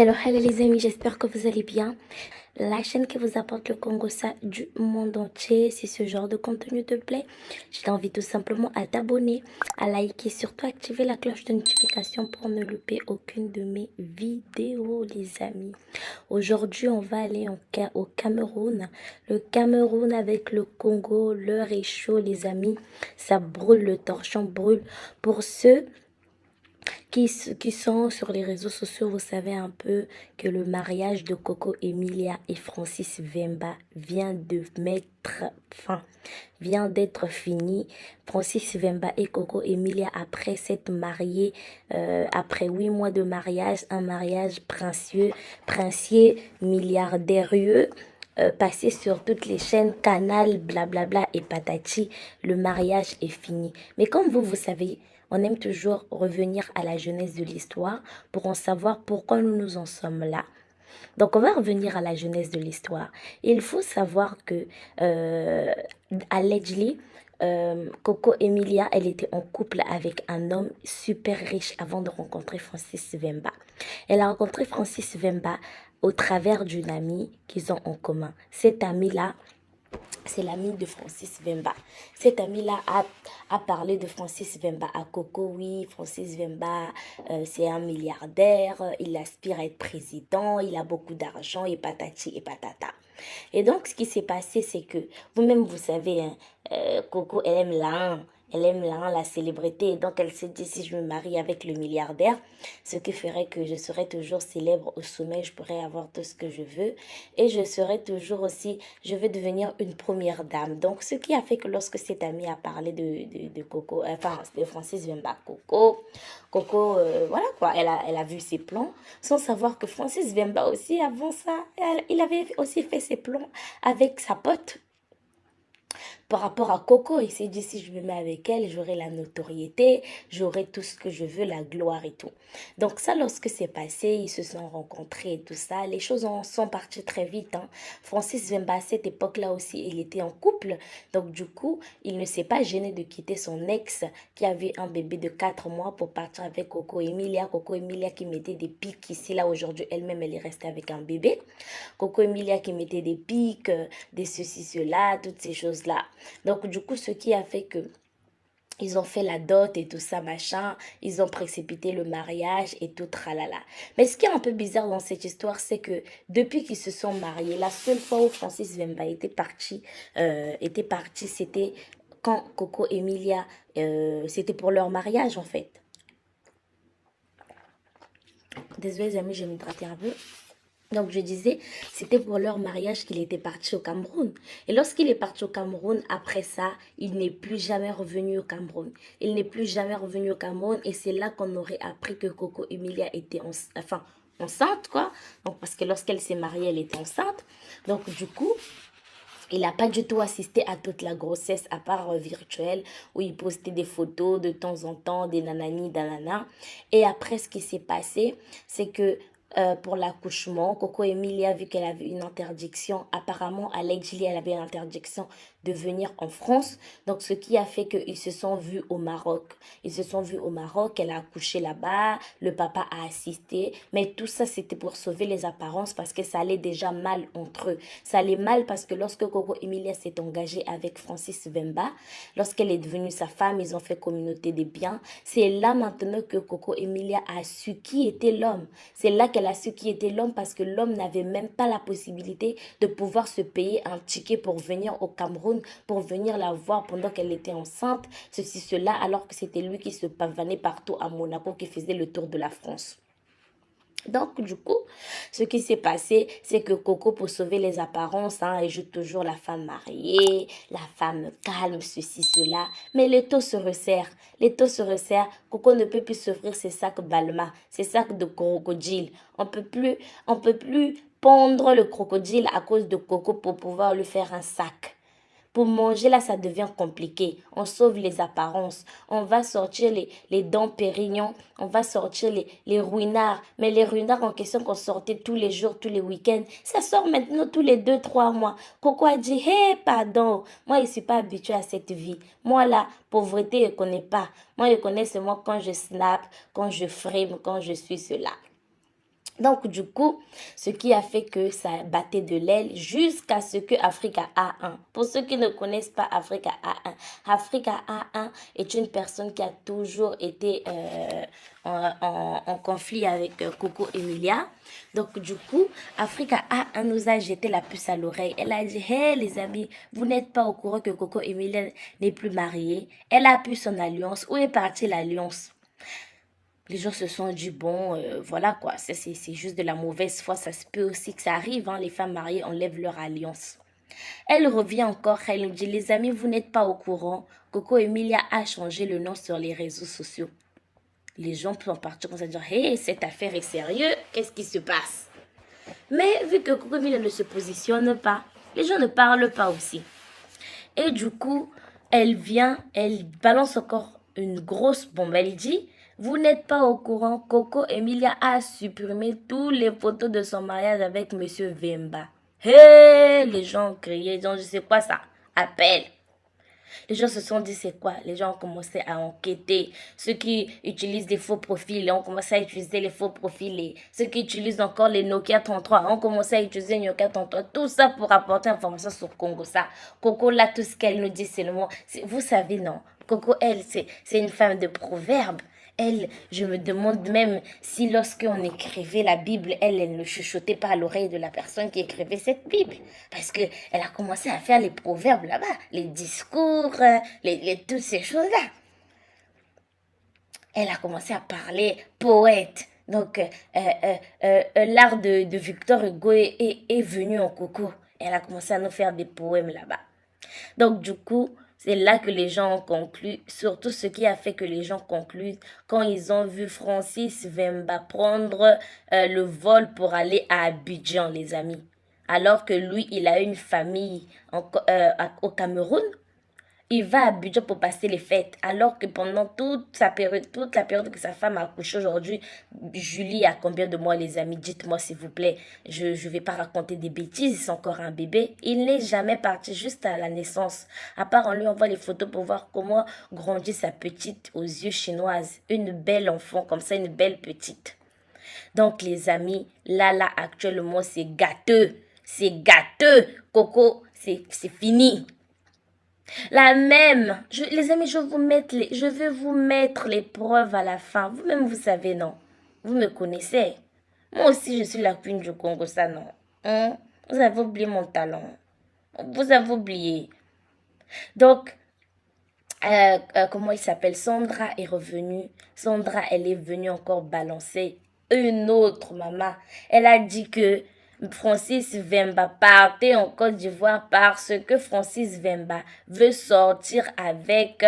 Hello, hello les amis, j'espère que vous allez bien. La chaîne qui vous apporte le Congo ça du monde entier, si ce genre de contenu te plaît, je t'invite tout simplement à t'abonner, à liker, surtout activer la cloche de notification pour ne louper aucune de mes vidéos les amis. Aujourd'hui, on va aller au Cameroun. Le Cameroun avec le Congo, l'heure est chaud les amis, ça brûle, le torchon brûle. Pour ceux qui sont sur les réseaux sociaux, vous savez un peu que le mariage de Coco Emilia et Francis Vemba vient de mettre fin, vient d'être fini. Francis Vemba et Coco Emilia, après s'être mariés, après 8 mois de mariage, un mariage princier, milliardaireux, passé sur toutes les chaînes, Canal, blablabla et patati, le mariage est fini. Mais comme vous savez, on aime toujours revenir à la jeunesse de l'histoire pour en savoir pourquoi nous en sommes là. Donc, on va revenir à la jeunesse de l'histoire. Il faut savoir que allegedly, Coco Emilia, elle était en couple avec un homme super riche avant de rencontrer Francis Vemba. Elle a rencontré Francis Vemba au travers d'une amie qu'ils ont en commun. Cette amie-là, c'est l'ami de Francis Vemba. Cet ami-là a parlé de Francis Vemba à Coco. Oui, Francis Vemba, c'est un milliardaire, il aspire à être président, il a beaucoup d'argent et patati et patata. Et donc, ce qui s'est passé, c'est que vous-même, vous savez, hein, Coco, elle aime l'un. Elle aime la célébrité et donc elle s'est dit si je me marie avec le milliardaire, ce qui ferait que je serais toujours célèbre au sommet, je pourrais avoir tout ce que je veux et je serais toujours aussi, je vais devenir une première dame. Donc ce qui a fait que lorsque cette amie a parlé de Coco, enfin de Francis Vemba, Coco, voilà quoi, elle a vu ses plans sans savoir que Francis Vemba aussi avant ça, il avait aussi fait ses plans avec sa pote par rapport à Coco. Il s'est dit, si je me mets avec elle, j'aurai la notoriété, j'aurai tout ce que je veux, la gloire et tout. Donc ça, lorsque c'est passé, ils se sont rencontrés et tout ça, les choses sont parties très vite. Hein. Francis Vemba, à cette époque-là aussi, il était en couple. Donc du coup, il ne s'est pas gêné de quitter son ex qui avait un bébé de 4 mois pour partir avec Coco Emilia. Coco Emilia qui mettait des pics ici, là aujourd'hui, elle-même, elle est restée avec un bébé. Coco Emilia qui mettait des pics, des ceci, cela, toutes ces choses-là. Donc, du coup, ce qui a fait que ils ont fait la dot et tout ça, machin. Ils ont précipité le mariage et tout, tralala. Mais ce qui est un peu bizarre dans cette histoire, c'est que depuis qu'ils se sont mariés, la seule fois où Francis Vemba était parti, c'était quand Coco Emilia, c'était pour leur mariage en fait. Désolée, les amis, je vais me gratter un peu. Donc, je disais, c'était pour leur mariage qu'il était parti au Cameroun. Et lorsqu'il est parti au Cameroun, après ça, il n'est plus jamais revenu au Cameroun. Il n'est plus jamais revenu au Cameroun. Et c'est là qu'on aurait appris que Coco Emilia était enceinte, quoi. Donc, parce que lorsqu'elle s'est mariée, elle était enceinte. Donc, du coup, il n'a pas du tout assisté à toute la grossesse, à part virtuelle, où il postait des photos de temps en temps, des nanani, danana. Et après, ce qui s'est passé, c'est que pour l'accouchement, Coco Emilia, vu qu'elle avait une interdiction, apparemment, à Allegedly, elle avait une interdiction de venir en France. Donc, ce qui a fait qu'ils se sont vus au Maroc. Ils se sont vus au Maroc, elle a accouché là-bas, le papa a assisté. Mais tout ça, c'était pour sauver les apparences parce que ça allait déjà mal entre eux. Ça allait mal parce que lorsque Coco Emilia s'est engagée avec Francis Vemba, lorsqu'elle est devenue sa femme, ils ont fait communauté des biens. C'est là maintenant que Coco Emilia a su qui était l'homme. C'est là qu'elle a su qui était l'homme parce que l'homme n'avait même pas la possibilité de pouvoir se payer un ticket pour venir au Cameroun, pour venir la voir pendant qu'elle était enceinte, ceci, cela, alors que c'était lui qui se pavanait partout à Monaco, qui faisait le tour de la France. Donc, du coup, ce qui s'est passé, c'est que Coco, pour sauver les apparences, hein, elle joue toujours la femme mariée, la femme calme, ceci, cela. Mais les taux se resserrent. Les taux se resserrent. Coco ne peut plus s'offrir ses sacs Balma, ses sacs de crocodile. On peut plus pondre le crocodile à cause de Coco pour pouvoir lui faire un sac. Pour manger, là, ça devient compliqué. On sauve les apparences. On va sortir les dents Pérignon. On va sortir les ruinards. Mais les ruinards en question qu'on sortait tous les jours, tous les week-ends, ça sort maintenant tous les 2, 3 mois. Coco a dit, hé, pardon. Moi, je ne suis pas habituée à cette vie. Moi, la pauvreté, je ne connais pas. Moi, je connais seulement quand je snap, quand je frame, quand je suis cela. Donc, du coup, ce qui a fait que ça battait de l'aile jusqu'à ce que Africa A1. Pour ceux qui ne connaissent pas Africa A1, Africa A1 est une personne qui a toujours été en conflit avec Coco Emilia. Donc, du coup, Africa A1 nous a jeté la puce à l'oreille. Elle a dit, hey les amis, vous n'êtes pas au courant que Coco Emilia n'est plus mariée. Elle a pu son alliance. Où est partie l'alliance? Les gens se sont dit, bon, voilà quoi, c'est juste de la mauvaise foi, ça se peut aussi que ça arrive, hein, les femmes mariées enlèvent leur alliance. Elle revient encore, elle nous dit, les amis, vous n'êtes pas au courant, Coco Emilia a changé le nom sur les réseaux sociaux. Les gens sont partis comme ça, dire, hey, cette affaire est sérieuse, qu'est-ce qui se passe? Mais vu que Coco Emilia ne se positionne pas, les gens ne parlent pas aussi. Et du coup, elle vient, elle balance encore une grosse bombe, elle dit, vous n'êtes pas au courant, Coco Emilia a supprimé toutes les photos de son mariage avec Monsieur Vemba. Hé, les gens ont crié, les gens disent, c'est quoi ça? Appel. Les gens se sont dit, c'est quoi? Les gens ont commencé à enquêter. Ceux qui utilisent des faux profils ont commencé à utiliser les faux profils. Et ceux qui utilisent encore les Nokia 33 ont commencé à utiliser les Nokia 33. Tout ça pour apporter information sur Congo. Ça, Coco, là, tout ce qu'elle nous dit, c'est le mot. Vous savez, non. Coco, elle, c'est une femme de proverbe. Elle, je me demande même si lorsqu'on écrivait la Bible, elle ne chuchotait pas à l'oreille de la personne qui écrivait cette Bible. Parce qu'elle a commencé à faire les proverbes là-bas, les discours, toutes ces choses-là. Elle a commencé à parler poète. Donc, l'art de Victor Hugo est venu en Coco. Elle a commencé à nous faire des poèmes là-bas. Donc, du coup, c'est là que les gens ont conclu, surtout ce qui a fait que les gens concluent quand ils ont vu Francis Vemba prendre le vol pour aller à Abidjan, les amis. Alors que lui, il a une famille au Cameroun. Il va à Abidjan pour passer les fêtes, alors que pendant toute la période que sa femme a accouché aujourd'hui, Julie a combien de mois, les amis? Dites-moi s'il vous plaît. Je ne vais pas raconter des bêtises, c'est encore un bébé. Il n'est jamais parti juste à la naissance. À part on lui envoie les photos pour voir comment grandit sa petite aux yeux chinoises. Une belle enfant, comme ça, une belle petite. Donc les amis, là actuellement c'est gâteux. C'est gâteux. Coco, c'est fini. La même, les amis, je vais vous mettre les preuves à la fin. Vous-même, vous savez, non? Vous me connaissez. Moi aussi, je suis la queen du Congo, ça, non? Hein? Vous avez oublié mon talent. Vous avez oublié. Donc, comment il s'appelle? Sandra est revenue. Sandra, elle est venue encore balancer une autre maman. Elle a dit que Francis Vemba partait en Côte d'Ivoire parce que Francis Vemba veut sortir avec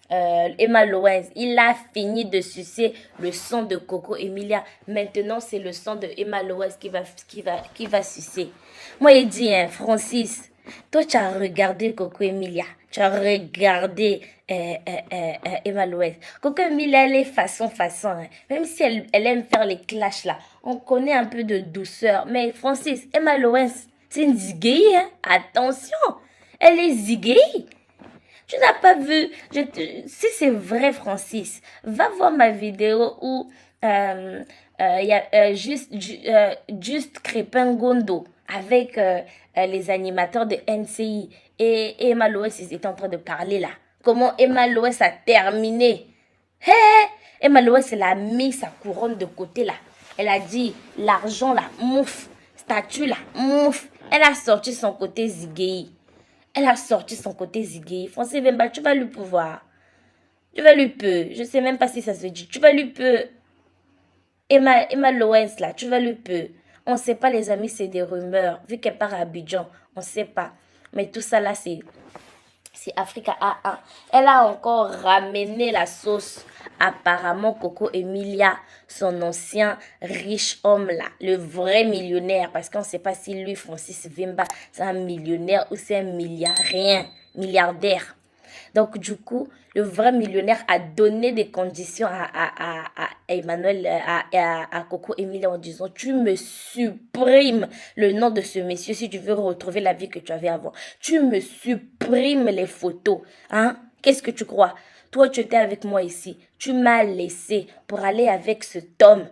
Emma Loez. Il a fini de sucer le sang de Coco Emilia. Maintenant, c'est le sang de Emma Loez qui va sucer. Moi, il dit, hein, Francis, toi, tu as regardé Coco Emilia. Tu as regardé Emma Loez. Coco Emilia, elle est façon. Hein. Même si elle aime faire les clashs là. On connaît un peu de douceur. Mais Francis, Emma Loez, c'est une zigueille. Hein? Attention. Elle est zigueille. Tu n'as pas vu. Si c'est vrai, Francis, va voir ma vidéo où il y a juste Crépin Gondo avec les animateurs de NCI et Emma Loès, ils étaient en train de parler là. Comment Emma Loès a terminé. Hé, Emma Loès, elle a mis sa couronne de côté là. Elle a dit, l'argent là, mouf. Statue là, mouf. Elle a sorti son côté zigueille. Elle a sorti son côté zigueille. Francis Vemba, tu vas lui pouvoir. Tu vas lui peu. Je sais même pas si ça se dit. Tu vas lui peu. Emma Loès là, tu vas lui peu. On sait pas, les amis, c'est des rumeurs. Vu qu'elle part à Abidjan, on sait pas. Mais tout ça là, c'est Africa A1. Elle a encore ramené la sauce. Apparemment, Coco Emilia, son ancien riche homme là, le vrai millionnaire, parce qu'on ne sait pas si lui, Francis Vemba, c'est un millionnaire ou c'est un milliardaire. Donc, du coup, le vrai millionnaire a donné des conditions à Emmanuel, à Coco Emilia en disant, tu me supprimes le nom de ce monsieur si tu veux retrouver la vie que tu avais avant. Tu me supprimes les photos. Hein? Qu'est-ce que tu crois? Toi, tu étais avec moi ici. Tu m'as laissé pour aller avec cet homme.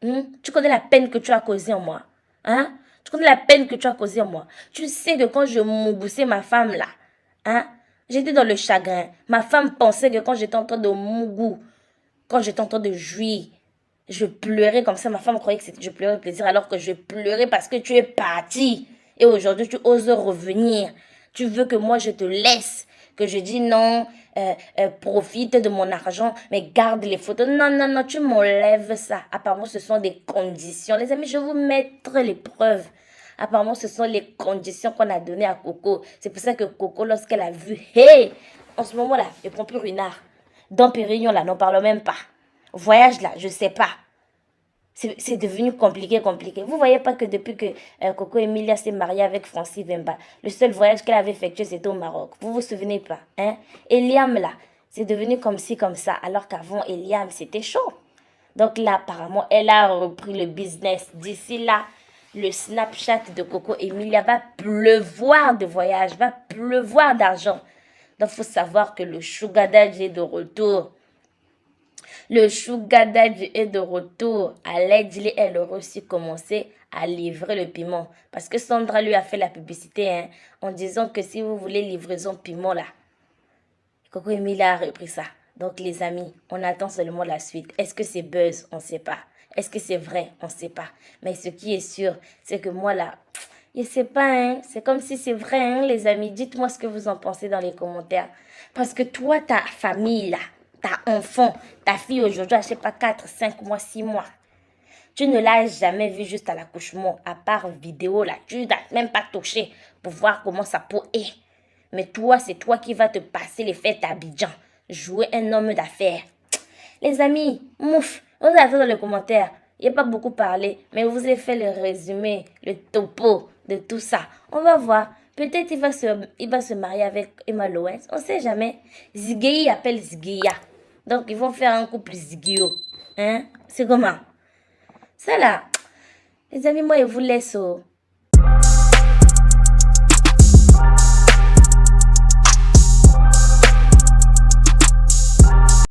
Tu connais la peine que tu as causée en moi. Hein? Tu connais la peine que tu as causée en moi. Tu sais que quand je mouboussais ma femme là, hein, j'étais dans le chagrin. Ma femme pensait que quand j'étais en train de mougou, quand j'étais en train de jouir, je pleurais comme ça. Ma femme croyait que je pleurais de plaisir alors que je pleurais parce que tu es parti. Et aujourd'hui, tu oses revenir. Tu veux que moi, je te laisse. Que je dis non, profite de mon argent, mais garde les photos. Non, non, non, tu m'enlèves ça. Apparemment, ce sont des conditions. Les amis, je vais vous mettre les preuves. Apparemment, ce sont les conditions qu'on a données à Coco. C'est pour ça que Coco, lorsqu'elle a vu, hey, en ce moment-là, je prends plus Renard. Dans Pérignon, là, n'en parle même pas. Voyage, là, je sais pas. C'est devenu compliqué, compliqué. Vous voyez pas que depuis que Coco Emilia s'est mariée avec Francis Vemba, le seul voyage qu'elle avait effectué, c'était au Maroc. Vous vous souvenez pas, hein? Eliam, là, c'est devenu comme ci, comme ça. Alors qu'avant, Eliam, c'était chaud. Donc là, apparemment, elle a repris le business. D'ici là, le Snapchat de Coco Emilia va pleuvoir de voyages, va pleuvoir d'argent. Donc, il faut savoir que le Sugar Daddy est de retour. Le Sugar Daddy est de retour. Allegedly, elle aurait aussi commencé à livrer le piment. Parce que Sandra lui a fait la publicité, hein, en disant que si vous voulez livraison piment là, Coco Emilia a repris ça. Donc les amis, on attend seulement la suite. Est-ce que c'est buzz? On ne sait pas. Est-ce que c'est vrai? On ne sait pas. Mais ce qui est sûr, c'est que moi là, je ne sais pas, hein. C'est comme si c'est vrai, hein, les amis. Dites-moi ce que vous en pensez dans les commentaires. Parce que toi, ta famille là, ta enfant, ta fille aujourd'hui, je ne sais pas, 4, 5 mois, 6 mois. Tu ne l'as jamais vue juste à l'accouchement, à part vidéo là. Tu ne l'as même pas touché pour voir comment sa peau est. Mais toi, c'est toi qui vas te passer les fêtes à Abidjan. Jouer un homme d'affaires. Les amis, mouf, vous avez dans les commentaires. Il n'y a pas beaucoup parlé, mais vous avez fait le résumé, le topo de tout ça. On va voir. Peut-être il va se marier avec Emma Loès. On ne sait jamais. Ziggy appelle Zigya. Donc, ils vont faire un couple Zigio. Hein? C'est comment? Ça là, les amis, moi, je vous laisse. Oh.